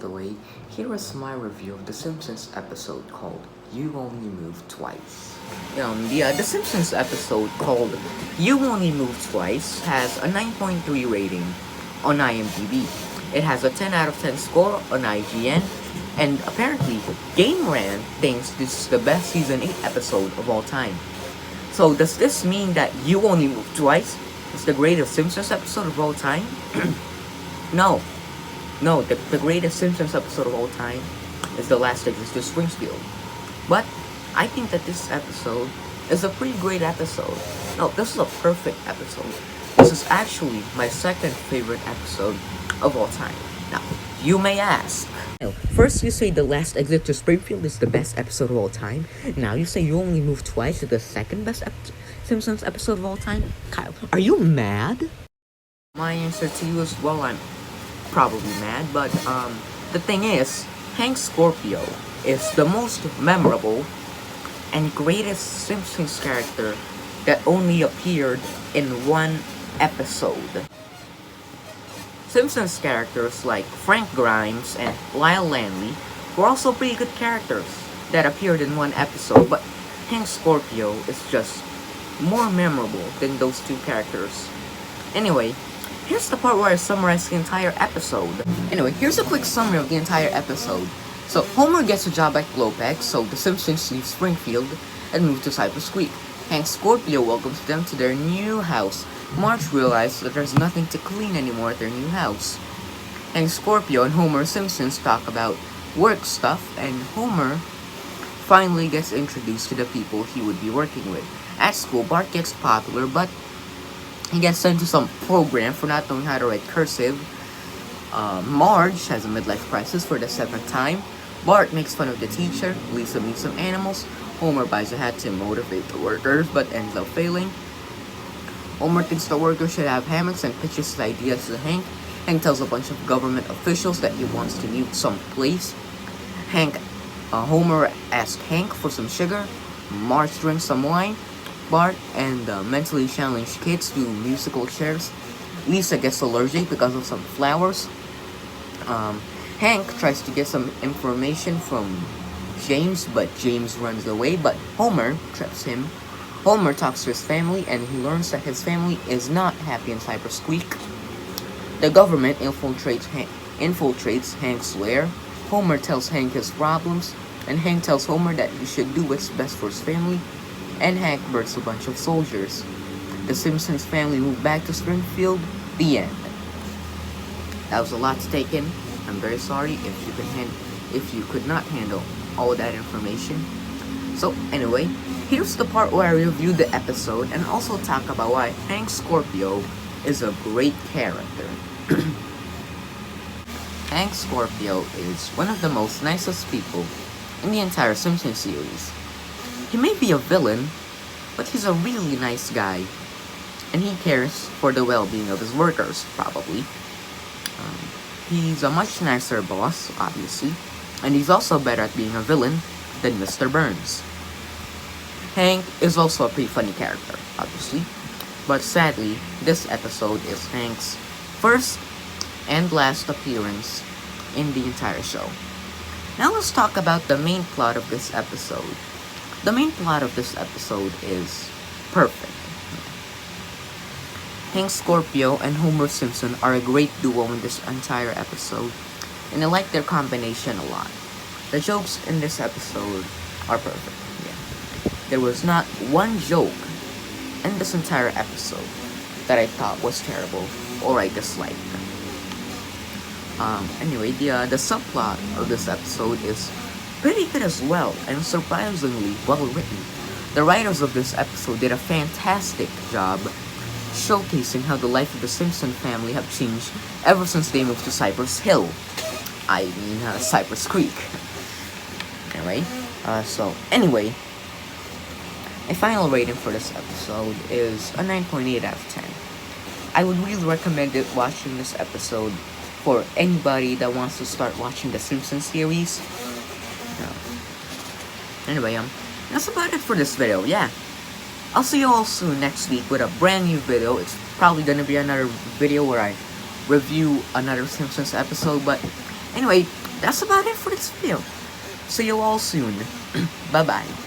the way, here is my review of The Simpsons episode called You Only Move Twice. The Simpsons episode called You Only Move Twice has a 9.3 rating on IMDb. It has a 10 out of 10 score on IGN, and apparently, Game Rant thinks this is the best Season 8 episode of all time. So does this mean that You Only Move Twice is the greatest Simpsons episode of all time? No, the greatest Simpsons episode of all time is The Last Exit to Springfield. But I think that this episode is a pretty great episode. No, this is a perfect episode. This is actually my second favorite episode of all time. Now, you may ask, first you say The Last Exit to Springfield is the best episode of all time. Now you say You Only Move Twice is the second best Simpsons episode of all time. Kyle, are you mad? My answer to you is, well, I'm probably mad, but the thing is, Hank Scorpio is the most memorable and greatest Simpsons character that only appeared in one episode. Simpsons characters like Frank Grimes and Lyle Lanley were also pretty good characters that appeared in one episode, but Hank Scorpio is just more memorable than those two characters. Anyway, here's the part where I summarize the entire episode. Anyway, here's a quick summary of the entire episode. So, Homer gets a job at Glopex, so the Simpsons leave Springfield and move to Cypress Creek. Hank Scorpio welcomes them to their new house. Marge realizes that there's nothing to clean anymore at their new house. Hank Scorpio and Homer Simpsons talk about work stuff, and Homer finally gets introduced to the people he would be working with. At school, Bart gets popular, but he gets sent to some program for not knowing how to write cursive. Marge has a midlife crisis for the 7th time. Bart makes fun of the teacher. Lisa meets some animals. Homer buys a hat to motivate the workers, but ends up failing. Homer thinks the workers should have hammocks and pitches his ideas to Hank. Hank tells a bunch of government officials that he wants to nuke some place. Homer asks Hank for some sugar. Marge drinks some wine. Bart and the mentally challenged kids do musical chairs. Lisa gets allergic because of some flowers. Hank tries to get some information from James, but James runs away, but Homer traps him. Homer talks to his family, and he learns that his family is not happy in Cypress Creek. The government infiltrates Hank's lair. Homer tells Hank his problems, and Hank tells Homer that he should do what's best for his family, and Hank births a bunch of soldiers. The Simpsons family moved back to Springfield. The end. That was a lot to take in. I'm very sorry if you could not handle all that information. So anyway, here's the part where I review the episode and also talk about why Hank Scorpio is a great character. Hank Scorpio is one of the most nicest people in the entire Simpsons series. He may be a villain, but he's a really nice guy, and he cares for the well-being of his workers, probably. He's a much nicer boss, obviously, and he's also better at being a villain than Mr. Burns. Hank is also a pretty funny character, obviously, but sadly, this episode is Hank's first and last appearance in the entire show. Now let's talk about the main plot of this episode. The main plot of this episode is perfect. Hank Scorpio and Homer Simpson are a great duo in this entire episode, and I like their combination a lot. The jokes in this episode are perfect. There was not one joke in this entire episode that I thought was terrible or I disliked. Anyway, the subplot of this episode is pretty good as well, and surprisingly well written. The writers of this episode did a fantastic job showcasing how the life of the Simpson family have changed ever since they moved to Cypress Hill. Cypress Creek. Anyway, a final rating for this episode is a 9.8 out of 10. I would really recommend watching this episode for anybody that wants to start watching the Simpsons series. Anyway, that's about it for this video. I'll see you all soon next week with a brand new video. It's probably gonna be another video where I review another Simpsons episode, but anyway, that's about it for this video. See you all soon. Bye bye.